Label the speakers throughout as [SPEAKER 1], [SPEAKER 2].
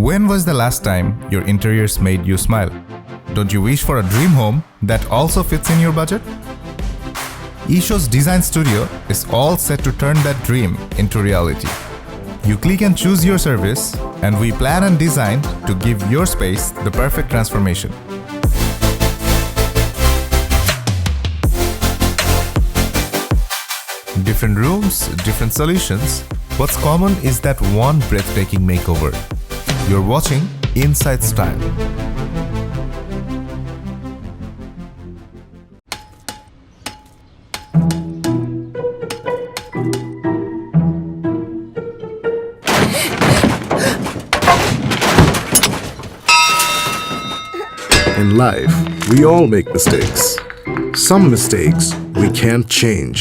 [SPEAKER 1] When was the last time your interiors made you smile? Don't you wish for a dream home that also fits in your budget? Isho's Design Studio is all set to turn that dream into reality. You click and choose your service, and we plan and design to give your space the perfect transformation. Different rooms, different solutions. What's common is that one breathtaking makeover. You're watching Inside Style.
[SPEAKER 2] In life, we all make mistakes. Some mistakes we can't change.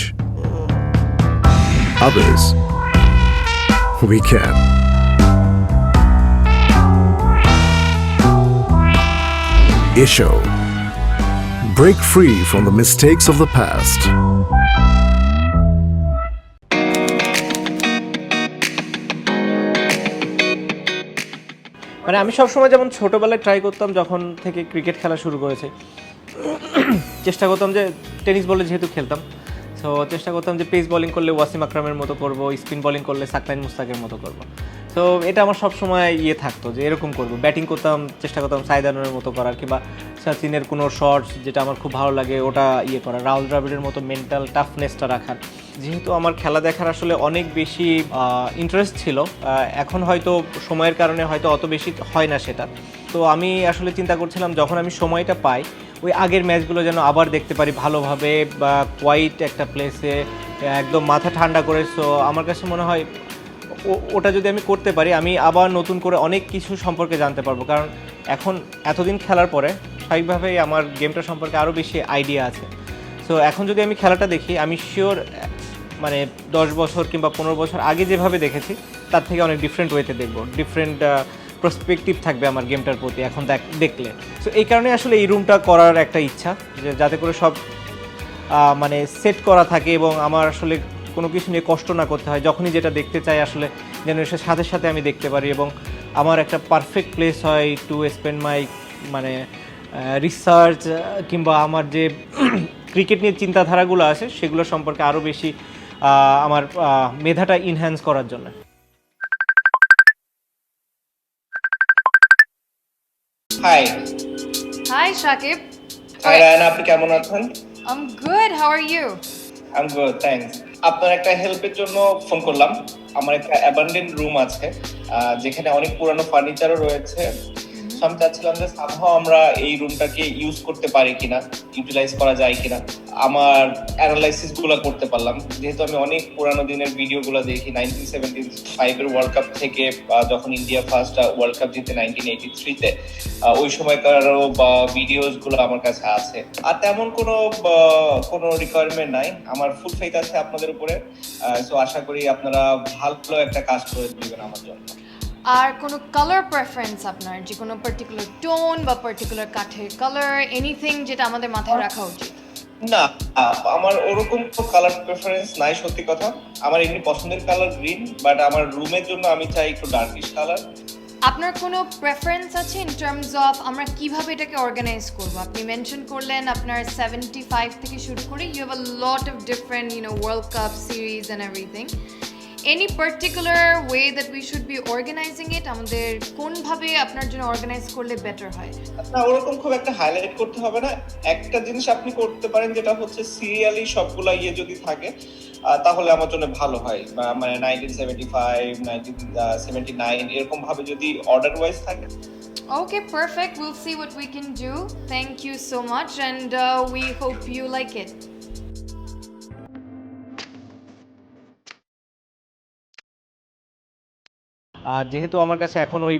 [SPEAKER 2] Others, we can. Isho. Break free from the mistakes of the past.
[SPEAKER 3] মানে আমি সবসময় যেমন ছোটোবেলায় try করতাম, যখন থেকে cricket খেলা শুরু করেছে চেষ্টা করতাম যে টেনিস বলে যেহেতু খেলতাম, সো চেষ্টা করতাম যে পেস বোলিং করলে ওয়াসিম আকরামের মতো করব, স্পিন বোলিং করলে সাকলাইন মুস্তাকের মতো করব। তো এটা আমার সবসময় থাকতো যে এরকম করব। ব্যাটিং করতাম, চেষ্টা করতাম সাইদানের মতো করার, কিংবা সচিনের কোনো শর্টস যেটা আমার খুব ভালো লাগে ওটা করার, রাহুল দ্রাবিড়ের মতো মেন্টাল টাফনেসটা রাখার। যেহেতু আমার খেলা দেখার আসলে অনেক বেশি ইন্টারেস্ট ছিল, এখন হয়তো সময়ের কারণে হয়তো অত বেশি হয় না সেটা, তো আমি আসলে চিন্তা করছিলাম যখন আমি সময়টা পাই ওই আগের ম্যাচগুলো যেন আবার দেখতে পারি ভালোভাবে, বা কোয়াইট একটা প্লেসে একদম মাথা ঠান্ডা করে। সো আমার কাছে মনে হয় ওটা যদি আমি করতে পারি, আমি আবার নতুন করে অনেক কিছু সম্পর্কে জানতে পারবো। কারণ এখন এতদিন খেলার পরে স্বাভাবিকভাবেই আমার গেমটা সম্পর্কে আরও বেশি আইডিয়া আছে। সো এখন যদি আমি খেলাটা দেখি, আমি শিওর মানে 10 বছর কিংবা 15 বছর আগে যেভাবে দেখেছি তার থেকে অনেক ডিফারেন্ট ওয়েতে দেখবো, ডিফারেন্ট পার্সপেক্টিভ থাকবে আমার গেমটার প্রতি এখন দেখলে। সো এই কারণে আসলে এই রুমটা করার একটা ইচ্ছা, যে যাতে করে সব মানে সেট করা থাকে এবং আমার আসলে কোনো কিছু নিয়ে কষ্ট না করতে হয়। যখনই যেটা দেখতে চাই আসলে যেন এসে সাথে সাথে আমি দেখতে পারি, এবং আমার একটা পারফেক্ট প্লেস হয় টু স্পেন্ড মাই মানে রিসার্চ, কিংবা আমার যে ক্রিকেট নিয়ে চিন্তাধারাগুলো আছে সেগুলো সম্পর্কে আরও বেশি আমার মেধাটা ইনহ্যান্স করার জন্য। Hi
[SPEAKER 4] Hi, Shakib.
[SPEAKER 3] Hi Raina, আপনি কেমন আছেন?
[SPEAKER 4] I'm good. How are you?
[SPEAKER 3] I'm good, thanks. আপনার একটা হেল্পের জন্য ফোন করলাম। আমার একটা অ্যাবান্ডেন্ট রুম আছে যেখানে অনেক পুরানো ফার্নিচারও রয়েছে। আমি চাচ্ছিলাম যে সামহাও আমরা এই রুমটাকে ইউজ করতে পারি কিনা, ইউটিলাইজ করা যায় কিনা। আমার অ্যানালাইসিস গুলো করতে পারলাম, যেহেতু আমি অনেক পুরানো দিনের ভিডিওগুলো দেখি 1975 এর ওয়ার্ল্ড কাপ থেকে, যখন ইন্ডিয়া ফার্স্ট ওয়ার্ল্ড কাপ জিতে 1983-তে, ওই সময়কারও বা ভিডিওস গুলো আমার কাছে আছে। আর তেমন কোনো রিকোয়ারমেন্ট নাই, আমার ফুল ফেথ আছে আপনাদের উপরে। সো আশা করি আপনারা ভালো একটা কাজ করে দিবেন আমার জন্য।
[SPEAKER 4] আর কোনো কালার প্রেফারেন্স আপনার, যে কোনো পার্টিকুলার টোন বা পার্টিকুলার কাঠের কালার, এনিথিং যেটা আমাদের মাথায় রাখা উচিত?
[SPEAKER 3] না, আমার ওরকম তো কালার প্রেফারেন্স নাই, সত্যি কথা। আমার এমনি পছন্দের কালার গ্রিন, বাট আমার রুমের জন্য আমি চাই একটু ডার্কিশ কালার।
[SPEAKER 4] আপনার কোনো প্রেফারেন্স আছে ইন টার্মস অফ আমরা কিভাবে এটাকে অর্গানাইজ করব? আপনি মেনশন করলেন আপনার 75 থেকে শুরু করে you have a lot of different world cup series and everything. Any particular way that we should be organizing it? আমাদের কোনভাবে আপনার জন্য অর্গানাইজ করলে বেটার হয়?
[SPEAKER 3] না, ওরকম খুব একটা হাইলাইট করতে হবে না। একটা জিনিস আপনি করতে পারেন, যেটা হচ্ছে সিরিয়ালি সবগুলা যদি থাকে তাহলে আমার জন্য ভালো হয়। মানে 1975, 1979 এরকম ভাবে যদি অর্ডার ওয়াইজ থাকে।
[SPEAKER 4] Okay, perfect. We'll see what we can do. Thank you so much, and we hope you like it.
[SPEAKER 3] আর যেহেতু আমার কাছে এখন ওই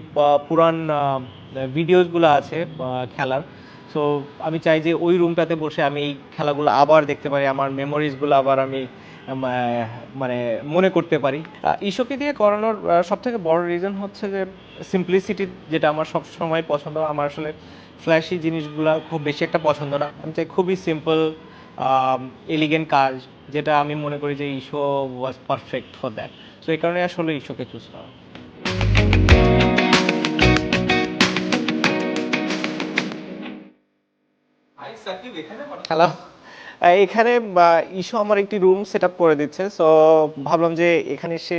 [SPEAKER 3] পুরান ভিডিওসগুলো আছে খেলার, সো আমি চাই যে ওই রুমটাতে বসে আমি এই খেলাগুলো আবার দেখতে পারি, আমার মেমোরিজগুলো আবার আমি মানে মনে করতে পারি। ইস্যুকে দিয়ে করানোর সবথেকে বড় রিজন হচ্ছে যে সিম্পলিসিটি, যেটা আমার সব সময় পছন্দ। আমার আসলে ফ্ল্যাশি জিনিসগুলো খুব বেশি একটা পছন্দ না, আমি চাই খুবই সিম্পল এলিগেন্ট কাজ, যেটা আমি মনে করি যে issue was perfect for that. So এই কারণে আসলে ইস্যুকে চুজ করা। হ্যালো, এখানে ইস্যু আমার একটি রুম সেট আপ করে দিচ্ছে, সো ভাবলাম যে এখানে এসে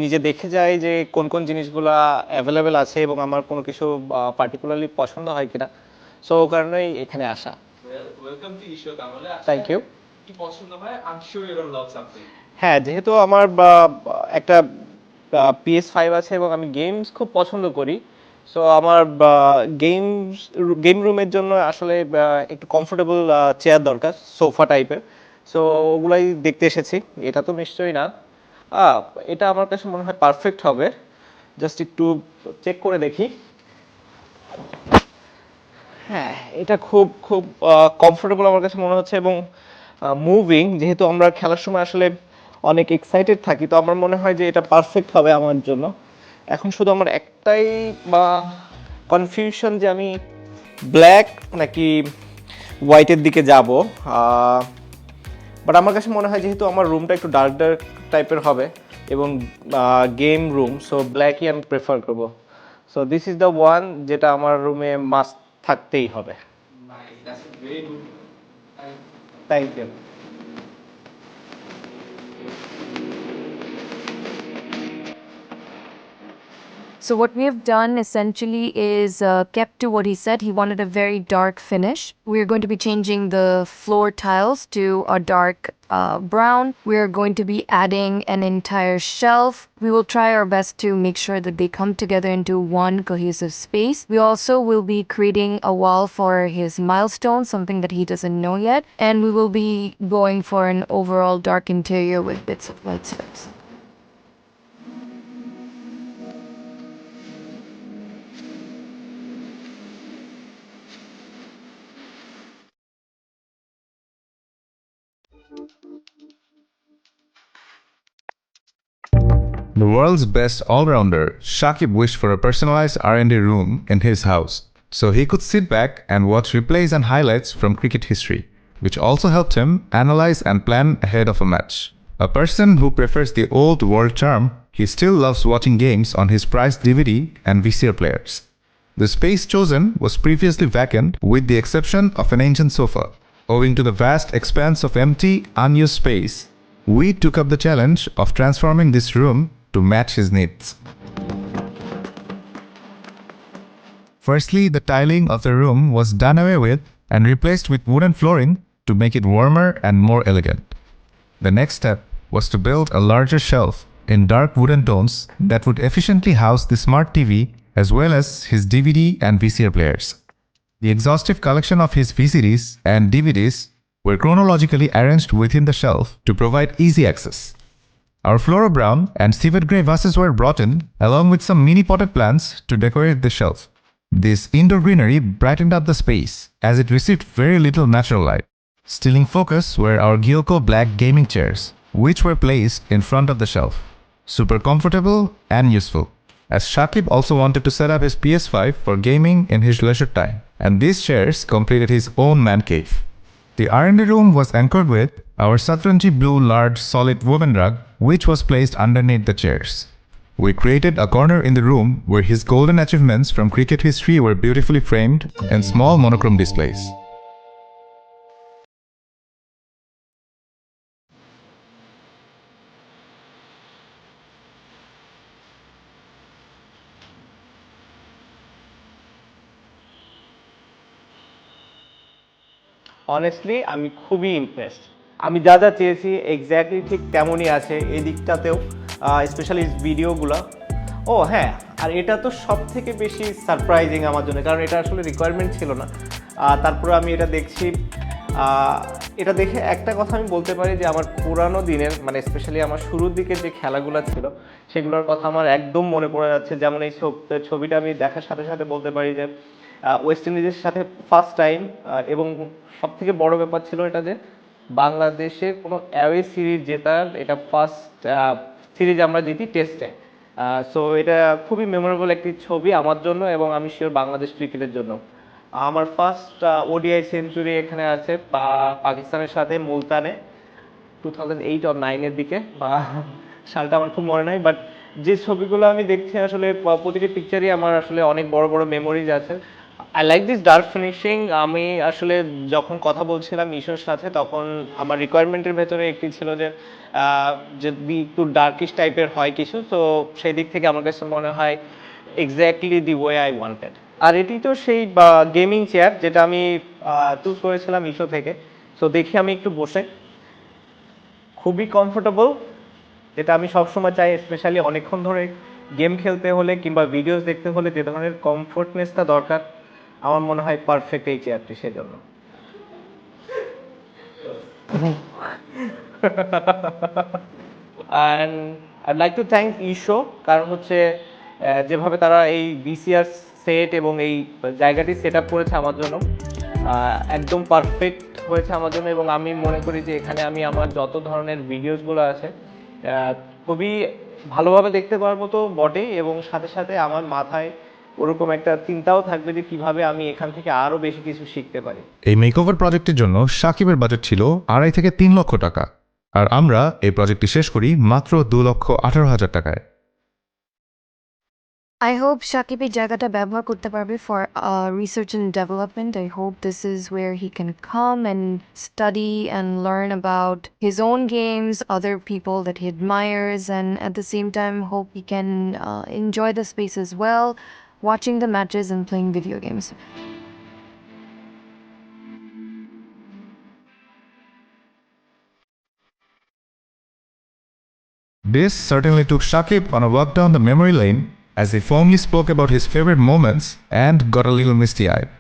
[SPEAKER 3] নিজে দেখে যায় যে কোন কোন জিনিসগুলা অ্যাভেলেবেল আছে এবং আমার কোনো কিছু পার্টিকুলারলি পছন্দ হয় কিনা, সো ও কারণেই এখানে আসা।
[SPEAKER 5] ওয়েলকাম টু ইশো তাহলে
[SPEAKER 3] থ্যাংক ইউ।
[SPEAKER 5] কি পছন্দ হয় I am sure you will love something
[SPEAKER 3] হ্যাঁ, যেহেতু আমার একটা PS5 আছে এবং আমি গেমস খুব পছন্দ করি, সো আমার গেম রুমের জন্য আসলে একটু কমফোর্টেবল চেয়ার দরকার, সোফা টাইপের। সো ওগুলাই দেখতে এসেছি। এটা তো নিশ্চয়ই না, আহ, এটা আমার কাছে মনে হয় পারফেক্ট হবে। জাস্ট একটু চেক করে দেখি। হ্যাঁ, এটা খুব খুব কমফোর্টেবল আমার কাছে মনে হচ্ছে এবং মুভিং, যেহেতু আমরা খেলার সময় আসলে অনেক এক্সাইটেড থাকি, তো আমার মনে হয় যে এটা পারফেক্ট হবে আমার জন্য। এখন শুধু আমার একটাই কনফিউশন যে আমি ব্ল্যাক নাকি হোয়াইটের দিকে যাব, বাট আমার কাছে মনে হয় যেহেতু আমার রুমটা একটু ডার্ক ডার্ক টাইপের হবে এবং গেম রুম, সো ব্ল্যাকই আমি প্রেফার করব। So this is the one যেটা আমার রুমে মাস্ট থাকতেই হবে।
[SPEAKER 5] Nice that's very good
[SPEAKER 3] thank you.
[SPEAKER 6] So what we have done essentially is kept to what he said. He wanted a very dark finish. We're going to be changing the floor tiles to a dark brown. We're going to be adding an entire shelf. We will try our best to make sure that they come together into one cohesive space. We also will be creating a wall for his milestone, something that he doesn't know yet. And we will be going for an overall dark interior with bits of light strips.
[SPEAKER 1] The world's best all-rounder, Shakib wished for a personalized R&D room in his house, so he could sit back and watch replays and highlights from cricket history, which also helped him analyze and plan ahead of a match. A person who prefers the old world charm, he still loves watching games on his prized DVD and VCR players. The space chosen was previously vacant with the exception of an ancient sofa. Owing to the vast expanse of empty, unused space, we took up the challenge of transforming this room to match his needs. Firstly, the tiling of the room was done away with and replaced with wooden flooring to make it warmer and more elegant. The next step was to build a larger shelf in dark wooden tones that would efficiently house the smart TV as well as his DVD and VCR players. The exhaustive collection of his VCDs and DVDs were chronologically arranged within the shelf to provide easy access. Our Flora Brown and Civet Grey vases were brought in, along with some mini potted plants to decorate the shelf. This indoor greenery brightened up the space, as it received very little natural light. Stealing focus were our Gyoko black gaming chairs, which were placed in front of the shelf. Super comfortable and useful, as Shakib also wanted to set up his PS5 for gaming in his leisure time, and these chairs completed his own man cave. The R&D room was anchored with our Satranji blue large solid woven rug, which was placed underneath the chairs. We created a corner in the room where his golden achievements from cricket history were beautifully framed in small monochrome displays.
[SPEAKER 3] Honestly আমি খুবই impressed. আমি যা যা চেয়েছি exactly ঠিক তেমনই আছে এই দিকটাতেও, স্পেশালি ভিডিওগুলো। ও হ্যাঁ, আর এটা তো সব থেকে বেশি সারপ্রাইজিং আমার জন্য, কারণ এটা আসলে রিকোয়ারমেন্ট ছিল না। তারপরে আমি এটা দেখছি, এটা দেখে একটা কথা আমি বলতে পারি যে আমার পুরানো দিনের, মানে স্পেশালি আমার শুরুর দিকে যে খেলাগুলো ছিল সেগুলোর কথা আমার একদম মনে পড়ে যাচ্ছে। যেমন এই ছবিটা আমি দেখার সাথে সাথে বলতে পারি যে ওয়েস্ট ইন্ডিজের সাথে ফার্স্ট টাইম, এবং সব থেকে বড় ব্যাপার ছিল এটা যে বাংলাদেশে কোনো অ্যাওয়ে সিরিজ জেতার এটা ফার্স্ট সিরিজ আমরা জিতি টেস্টে। সো এটা খুবই মেমোরেবল একটি ছবি আমার জন্য এবং আমি শিওর বাংলাদেশ ক্রিকেটের জন্য। আমার ফার্স্ট ওডিআই সেঞ্চুরি এখানে আছে পাকিস্তানের সাথে মুলতানে 2008 or 9-এর দিকে, বা সালটা আমার খুব মনে নাই, বাট যে ছবিগুলো আমি দেখছি আসলে প্রতিটি পিকচারই আমার আসলে অনেক বড় বড় মেমোরিজ আছে। I like this dark finishing. আমি আসলে যখন কথা বলছিলাম ঈশোর সাথে তখন আমার রিকোয়ারমেন্টের ভেতরে একটি ছিল যে যদি একটু ডার্কিশ টাইপের হয় কিছু, তো সেই দিক থেকে আমার কাছে মনে হয় exactly the way I wanted. আর এটি তো সেই গেমিং চেয়ার যেটা আমি চুজ করেছিলাম ঈশো থেকে। সো দেখি আমি একটু বসে, খুবই কমফোর্টেবল, যেটা আমি সবসময় চাই, স্পেশালি অনেকক্ষণ ধরে গেম খেলতে হলে কিংবা ভিডিওস দেখতে হলে যে ধরনের কমফোর্টনেসটা দরকার, আমার মনে হয় পারফেক্ট এই চেয়ারটি সেজন্য। And I'd like to thank Isho, কারণ হচ্ছে যেভাবে তারা এই বিসিআর সেট এবং এই জায়গাটি সেট আপ করেছে আমার জন্য, একদম পারফেক্ট হয়েছে আমার জন্য। এবং আমি মনে করি যে এখানে আমি আমার যত ধরনের ভিডিওসগুলো আছে খুবই ভালোভাবে দেখতে পারবো তো বটে, এবং সাথে সাথে আমার মাথায় ওরকম একটা চিন্তাও থাকবে যে কিভাবে আমি এখান থেকে আরও বেশি কিছু শিখতে পারি।
[SPEAKER 1] এই মেকওভার প্রজেক্টের জন্য সাকিবের বাজেট ছিল 2.5 থেকে 3 লক্ষ টাকা, আর আমরা এই প্রজেক্টটি শেষ করি মাত্র 2,18,000 টাকায়।
[SPEAKER 6] I hope Shakib এই জায়গাটা ব্যবহার করতে পারবে for research and development. I hope this is where he can come and study and learn about his own games, other people that he admires, and at the same time hope he can enjoy the space as well, watching the matches and playing video games.
[SPEAKER 1] This certainly took Shakib on a walk down the memory lane as he fondly spoke about his favorite moments and got a little misty-eyed.